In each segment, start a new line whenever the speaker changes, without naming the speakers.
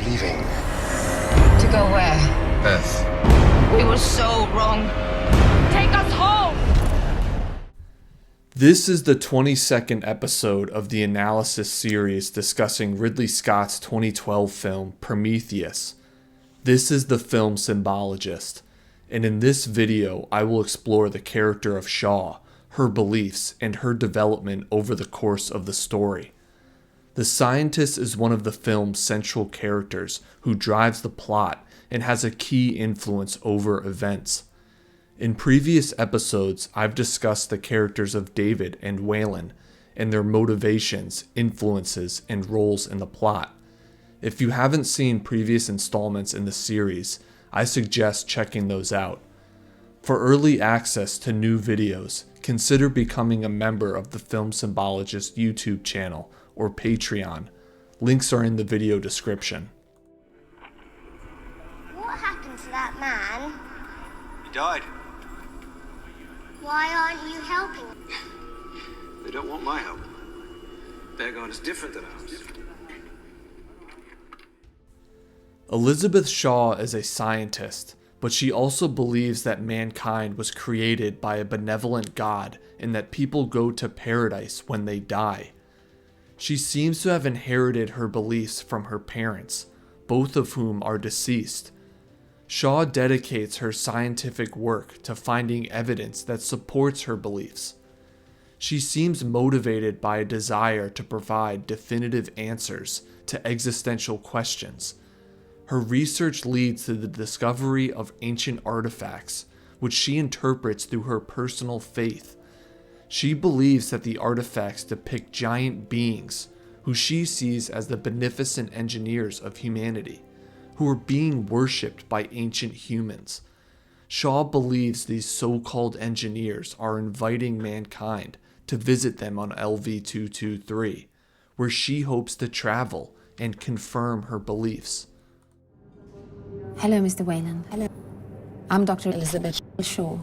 leaving.
To go where?
Earth.
We were so wrong. Take us home!
This is the 22nd episode of the analysis series discussing Ridley Scott's 2012 film Prometheus. This is the Film Symbologist, and in this video I will explore the character of Shaw, her beliefs, and her development over the course of the story. The scientist is one of the film's central characters who drives the plot and has a key influence over events. In previous episodes, I've discussed the characters of David and Waylon and their motivations, influences, and roles in the plot. If you haven't seen previous installments in the series, I suggest checking those out. For early access to new videos, consider becoming a member of the Film Symbologist YouTube channel or Patreon. Links are in the video description.
What happened to that man?
He died.
Why aren't you helping?
They don't want my help. Their God is different than ours.
Elizabeth Shaw is a scientist, but she also believes that mankind was created by a benevolent God and that people go to paradise when they die. She seems to have inherited her beliefs from her parents, both of whom are deceased. Shaw dedicates her scientific work to finding evidence that supports her beliefs. She seems motivated by a desire to provide definitive answers to existential questions. Her research leads to the discovery of ancient artifacts, which she interprets through her personal faith. She believes that the artifacts depict giant beings, who she sees as the beneficent engineers of humanity, who are being worshipped by ancient humans. Shaw believes these so-called engineers are inviting mankind to visit them on LV-223, where she hopes to travel and confirm her beliefs.
Hello, Mr. Wayland. Hello. I'm Dr. Elizabeth Shaw.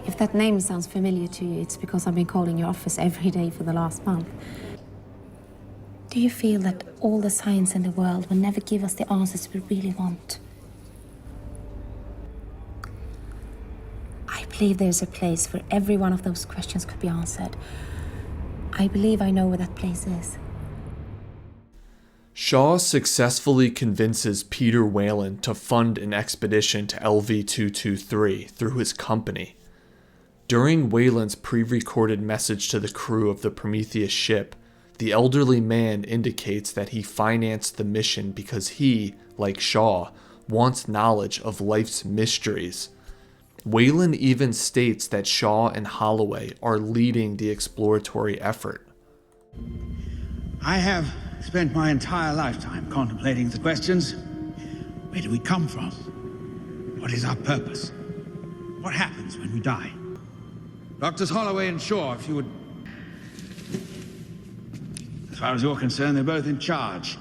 If that name sounds familiar to you, it's because I've been calling your office every day for the last month. Do you feel that all the science in the world will never give us the answers we really want? I believe there's a place where every one of those questions could be answered. I believe I know where that place is.
Shaw successfully convinces Peter Wayland to fund an expedition to LV-223 through his company. During Wayland's pre-recorded message to the crew of the Prometheus ship, the elderly man indicates that he financed the mission because he, like Shaw, wants knowledge of life's mysteries. Wayland even states that Shaw and Holloway are leading the exploratory effort.
I have spent my entire lifetime contemplating the questions. Where do we come from? What is our purpose? What happens when we die? Doctors Holloway and Shaw, if you would... As far as you're concerned, they're both in charge.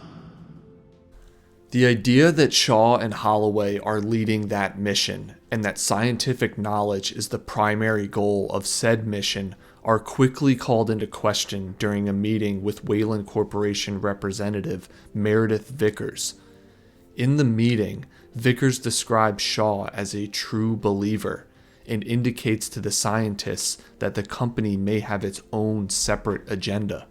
The idea that Shaw and Holloway are leading that mission, and that scientific knowledge is the primary goal of said mission, are quickly called into question during a meeting with Wayland Corporation representative Meredith Vickers. In the meeting, Vickers describes Shaw as a true believer and indicates to the scientists that the company may have its own separate agenda.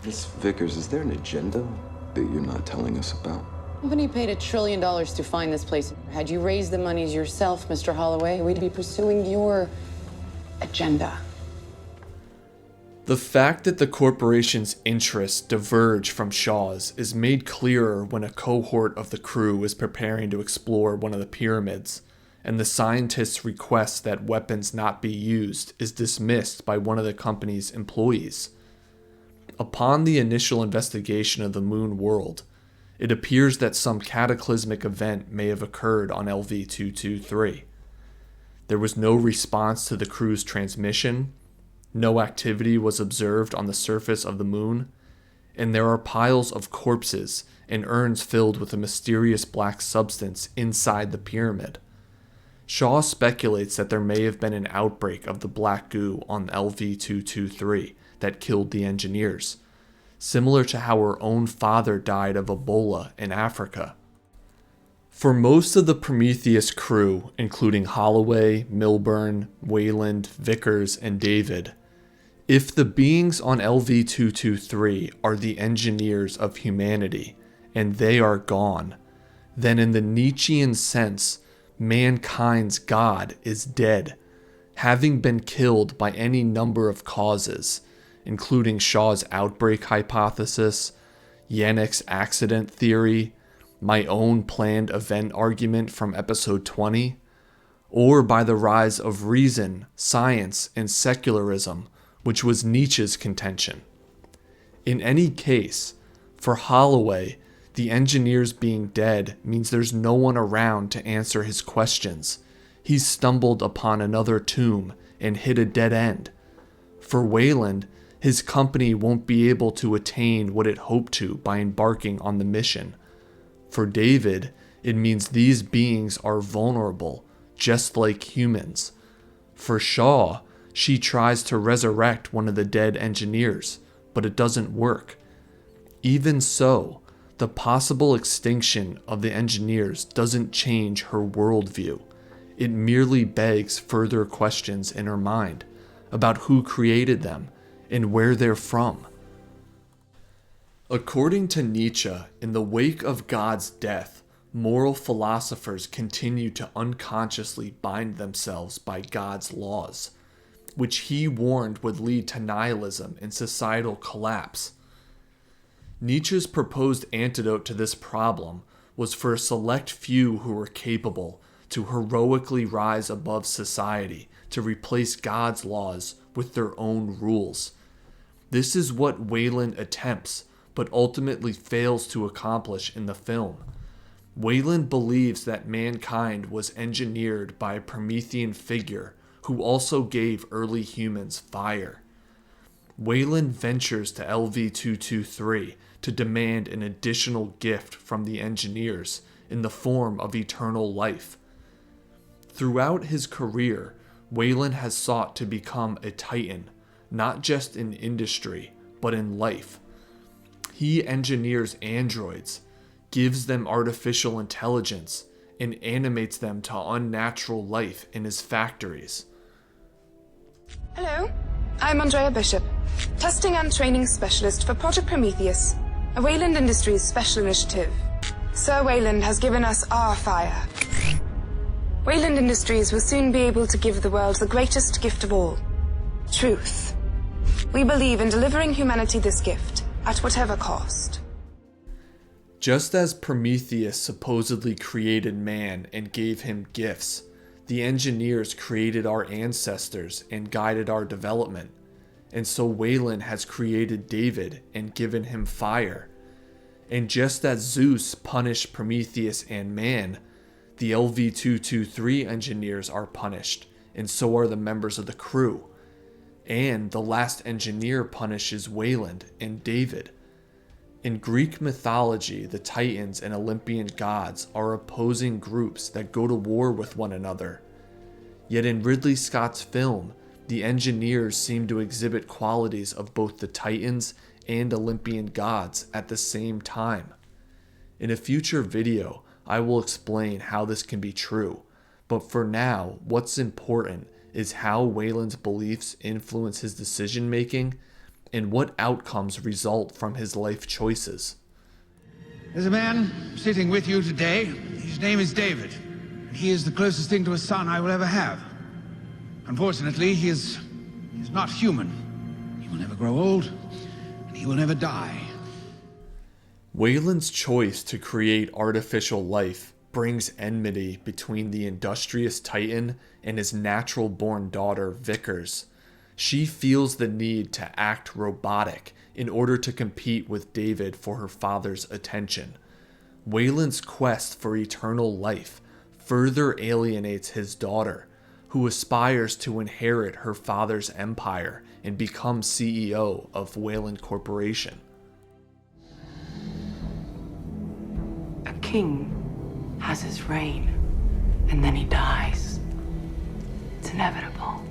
Miss Vickers, is there an agenda that you're not telling us about?
The company paid $1 trillion to find this place. Had you raised the monies yourself, Mr. Holloway, we'd be pursuing your agenda.
The fact that the corporation's interests diverge from Shaw's is made clearer when a cohort of the crew is preparing to explore one of the pyramids, and the scientist's request that weapons not be used is dismissed by one of the company's employees. Upon the initial investigation of the moon world, it appears that some cataclysmic event may have occurred on LV-223. There was no response to the crew's transmission, no activity was observed on the surface of the moon, and there are piles of corpses and urns filled with a mysterious black substance inside the pyramid. Shaw speculates that there may have been an outbreak of the black goo on LV-223 that killed the engineers. similar to how her own father died of Ebola in Africa. For most of the Prometheus crew, including Holloway, Milburn, Wayland, Vickers, and David, if the beings on LV-223 are the engineers of humanity, and they are gone, then in the Nietzschean sense, mankind's God is dead, having been killed by any number of causes, including Shaw's outbreak hypothesis, Yannick's accident theory, my own planned event argument from episode 20, or by the rise of reason, science, and secularism, which was Nietzsche's contention. In any case, for Holloway, the engineers being dead means there's no one around to answer his questions. He's stumbled upon another tomb and hit a dead end. For Wayland, his company won't be able to attain what it hoped to by embarking on the mission. For David, it means these beings are vulnerable, just like humans. For Shaw, she tries to resurrect one of the dead engineers, but it doesn't work. Even so, the possible extinction of the engineers doesn't change her worldview. It merely begs further questions in her mind about who created them and where they're from. According to Nietzsche, in the wake of God's death, moral philosophers continue to unconsciously bind themselves by God's laws, which he warned would lead to nihilism and societal collapse. Nietzsche's proposed antidote to this problem was for a select few who were capable to heroically rise above society to replace God's laws with their own rules. This is what Wayland attempts, but ultimately fails to accomplish in the film. Wayland believes that mankind was engineered by a Promethean figure who also gave early humans fire. Wayland ventures to LV-223 to demand an additional gift from the engineers in the form of eternal life. Throughout his career, Wayland has sought to become a titan, not just in industry, but in life. He engineers androids, gives them artificial intelligence, and animates them to unnatural life in his factories.
Hello, I'm Andrea Bishop, testing and training specialist for Project Prometheus, a Wayland Industries special initiative. Sir Wayland has given us our fire. Wayland Industries will soon be able to give the world the greatest gift of all, truth. We believe in delivering humanity this gift, at whatever cost.
Just as Prometheus supposedly created man and gave him gifts, the engineers created our ancestors and guided our development. And so Wayland has created David and given him fire. And just as Zeus punished Prometheus and man, the LV-223 engineers are punished, and so are the members of the crew. And the last engineer punishes Wayland and David. In Greek mythology, the Titans and Olympian gods are opposing groups that go to war with one another. Yet in Ridley Scott's film, the engineers seem to exhibit qualities of both the Titans and Olympian gods at the same time. In a future video, I will explain how this can be true, but for now, what's important is how Wayland's beliefs influence his decision-making and what outcomes result from his life choices.
There's a man sitting with you today. His name is David. He is the closest thing to a son I will ever have. Unfortunately, he is not human. He will never grow old, and he will never die.
Wayland's choice to create artificial life brings enmity between the industrious Titan and his natural-born daughter, Vickers. She feels the need to act robotic in order to compete with David for her father's attention. Wayland's quest for eternal life further alienates his daughter, who aspires to inherit her father's empire and become CEO of Wayland Corporation.
A king has his reign, and then he dies. It's inevitable.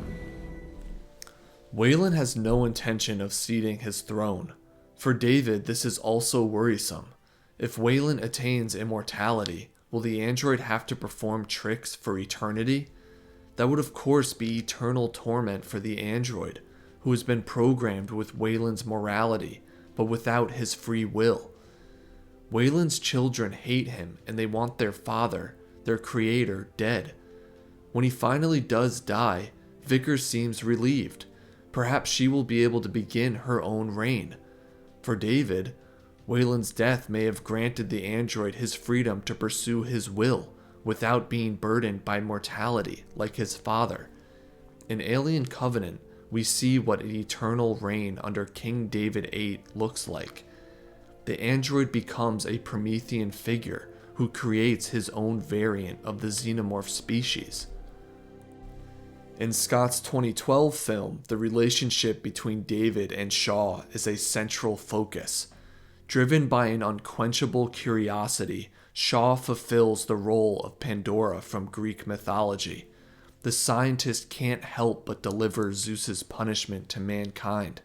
Wayland has no intention of ceding his throne, For David, this is also worrisome. If Wayland attains immortality, will the android have to perform tricks for eternity? That would of course be eternal torment for the android, who has been programmed with Wayland's morality, but without his free will. Wayland's children hate him and they want their father, their creator, dead. When he finally does die, Vickers seems relieved. Perhaps she will be able to begin her own reign. For David, Wayland's death may have granted the android his freedom to pursue his will without being burdened by mortality like his father. In Alien Covenant, we see what an eternal reign under King David VIII looks like. The android becomes a Promethean figure who creates his own variant of the xenomorph species. In Scott's 2012 film, the relationship between David and Shaw is a central focus. Driven by an unquenchable curiosity, Shaw fulfills the role of Pandora from Greek mythology. The scientist can't help but deliver Zeus's punishment to mankind,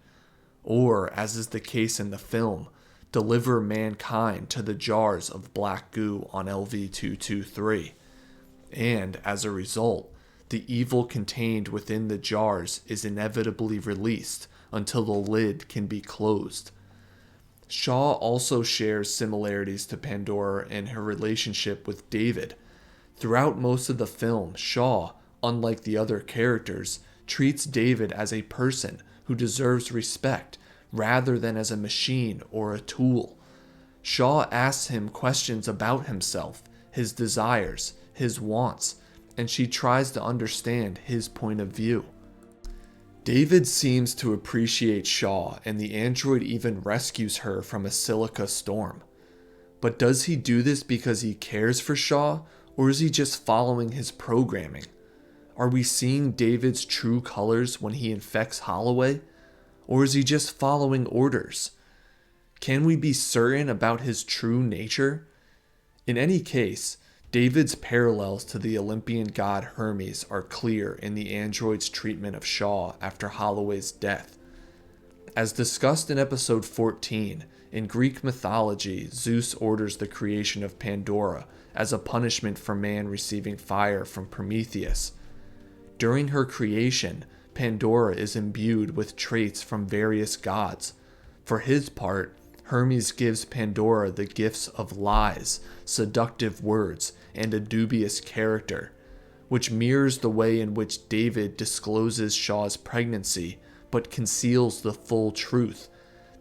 or, as is the case in the film, deliver mankind to the jars of black goo on LV-223. And, as a result, the evil contained within the jars is inevitably released until the lid can be closed. Shaw also shares similarities to Pandora in her relationship with David. Throughout most of the film, Shaw, unlike the other characters, treats David as a person who deserves respect rather than as a machine or a tool. Shaw asks him questions about himself, his desires, his wants, and she tries to understand his point of view. David seems to appreciate Shaw, and the android even rescues her from a silica storm. But does he do this because he cares for Shaw, or is he just following his programming? Are we seeing David's true colors when he infects Holloway, or is he just following orders? Can we be certain about his true nature? In any case, David's parallels to the Olympian god Hermes are clear in the android's treatment of Shaw after Holloway's death. As discussed in episode 14, in Greek mythology, Zeus orders the creation of Pandora as a punishment for man receiving fire from Prometheus. During her creation, Pandora is imbued with traits from various gods. For his part, Hermes gives Pandora the gifts of lies, seductive words, and a dubious character, which mirrors the way in which David discloses Shaw's pregnancy but conceals the full truth,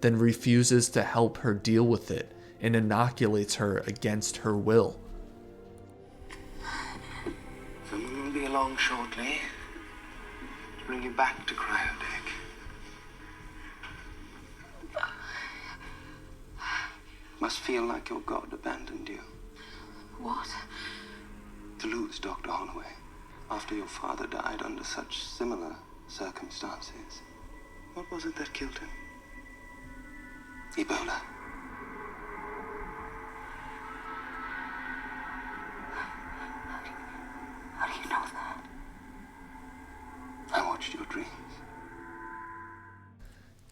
then refuses to help her deal with it and inoculates her against her will.
Someone will be along shortly to bring you back to cryodeck. Must feel like your God abandoned you.
What?
To lose Dr. Holloway after your father died under such similar circumstances. What was it that killed him? Ebola.
How do you know that?
I watched your dreams.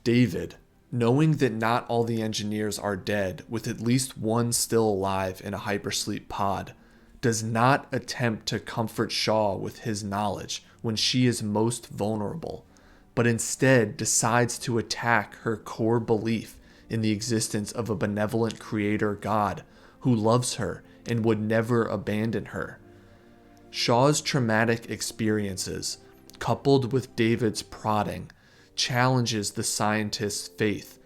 David, knowing that not all the engineers are dead, with at least one still alive in a hypersleep pod, does not attempt to comfort Shaw with his knowledge when she is most vulnerable, but instead decides to attack her core belief in the existence of a benevolent creator god who loves her and would never abandon her. Shaw's traumatic experiences, coupled with David's prodding, challenges the scientist's faith,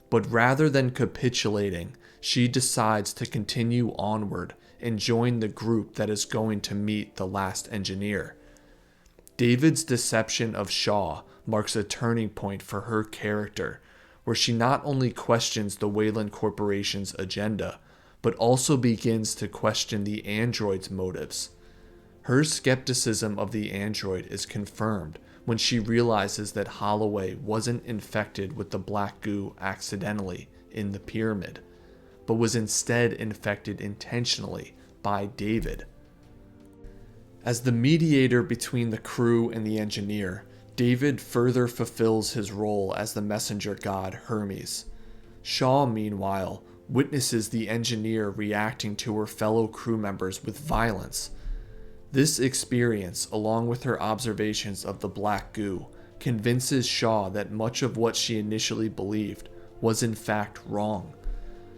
but rather than capitulating, she decides to continue onward and join the group that is going to meet the last engineer. David's deception of Shaw marks a turning point for her character, where she not only questions the Wayland Corporation's agenda, but also begins to question the android's motives. Her skepticism of the android is confirmed when she realizes that Holloway wasn't infected with the black goo accidentally in the pyramid, but was instead infected intentionally by David. As the mediator between the crew and the engineer, David further fulfills his role as the messenger god Hermes. Shaw, meanwhile, witnesses the engineer reacting to her fellow crew members with violence. This experience, along with her observations of the black goo, convinces Shaw that much of what she initially believed was in fact wrong.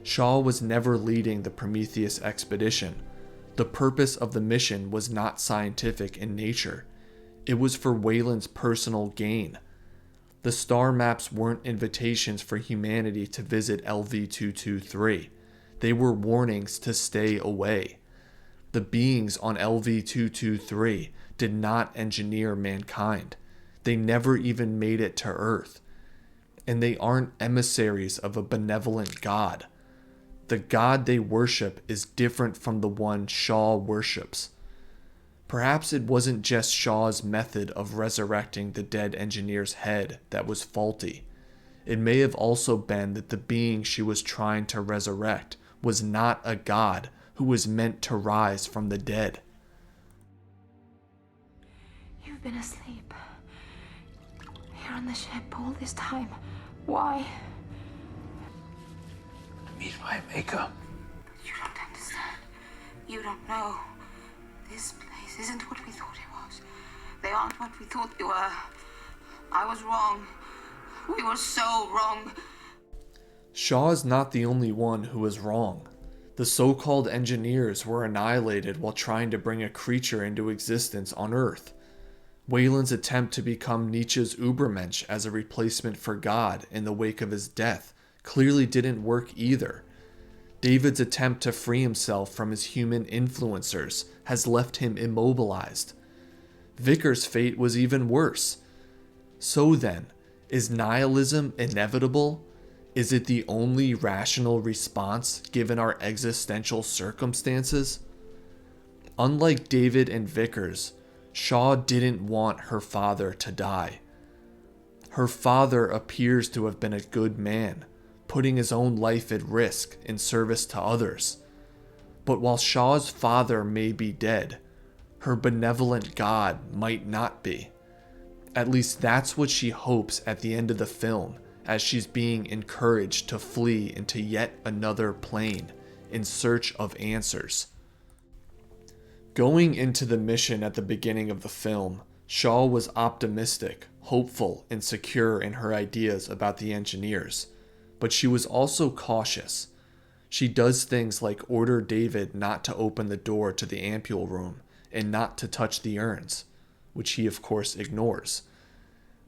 Shaw was never leading the Prometheus expedition. The purpose of the mission was not scientific in nature. It was for Weyland's personal gain. The star maps weren't invitations for humanity to visit LV-223. They were warnings to stay away. The beings on LV-223 did not engineer mankind. They never even made it to Earth. And they aren't emissaries of a benevolent God. The God they worship is different from the one Shaw worships. Perhaps it wasn't just Shaw's method of resurrecting the dead engineer's head that was faulty. It may have also been that the being she was trying to resurrect was not a god who was meant to rise from the dead.
You've been asleep. Here on the ship all this time. Why?
Meet my maker.
You don't understand. You don't know. This place isn't what we thought it was. They aren't what we thought they were. I was wrong. We were so wrong.
Shaw is not the only one who was wrong. The so-called engineers were annihilated while trying to bring a creature into existence on Earth. Weyland's attempt to become Nietzsche's Übermensch as a replacement for God in the wake of his death clearly didn't work either. David's attempt to free himself from his human influencers has left him immobilized. Vickers' fate was even worse. So then, is nihilism inevitable? Is it the only rational response given our existential circumstances? Unlike David and Vickers, Shaw didn't want her father to die. Her father appears to have been a good man, putting his own life at risk in service to others. But while Shaw's father may be dead, her benevolent God might not be. At least that's what she hopes at the end of the film, as she's being encouraged to flee into yet another plane in search of answers. Going into the mission at the beginning of the film, Shaw was optimistic, hopeful, and secure in her ideas about the engineers, but she was also cautious. She does things like order David not to open the door to the ampule room and not to touch the urns, which he of course ignores.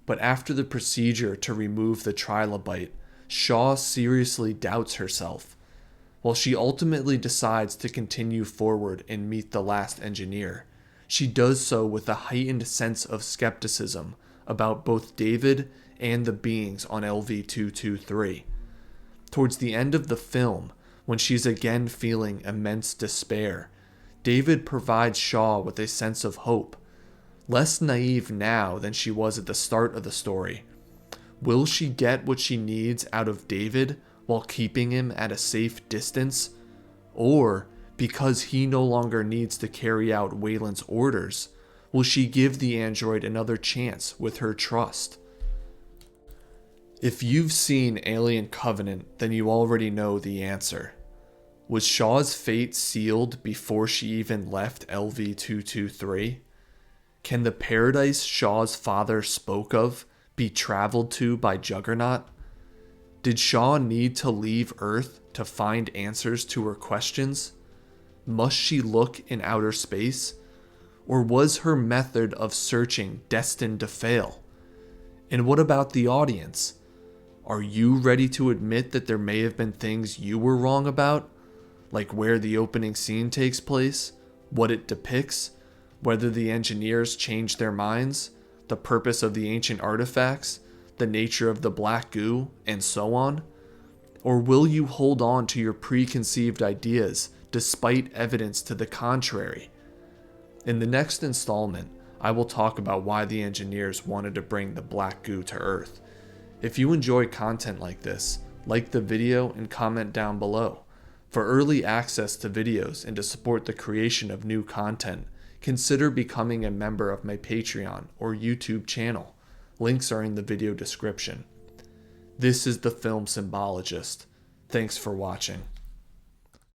But after the procedure to remove the trilobite, Shaw seriously doubts herself. While she ultimately decides to continue forward and meet the last engineer, she does so with a heightened sense of skepticism about both David and the beings on LV-223. Towards the end of the film, when she's again feeling immense despair, David provides Shaw with a sense of hope. Less naive now than she was at the start of the story. Will she get what she needs out of David while keeping him at a safe distance? Or, because he no longer needs to carry out Weyland's orders, will she give the android another chance with her trust? If you've seen Alien Covenant, then you already know the answer. Was Shaw's fate sealed before she even left LV-223? Can the paradise Shaw's father spoke of be traveled to by Juggernaut? Did Shaw need to leave Earth to find answers to her questions? Must she look in outer space? Or was her method of searching destined to fail? And what about the audience? Are you ready to admit that there may have been things you were wrong about? Like where the opening scene takes place, what it depicts, whether the engineers changed their minds, the purpose of the ancient artifacts, the nature of the black goo, and so on? Or will you hold on to your preconceived ideas despite evidence to the contrary? In the next installment, I will talk about why the engineers wanted to bring the black goo to Earth. If you enjoy content like this, like the video and comment down below. For early access to videos and to support the creation of new content, consider becoming a member of my Patreon or YouTube channel. Links are in the video description. This is the Film Symbologist. Thanks for watching.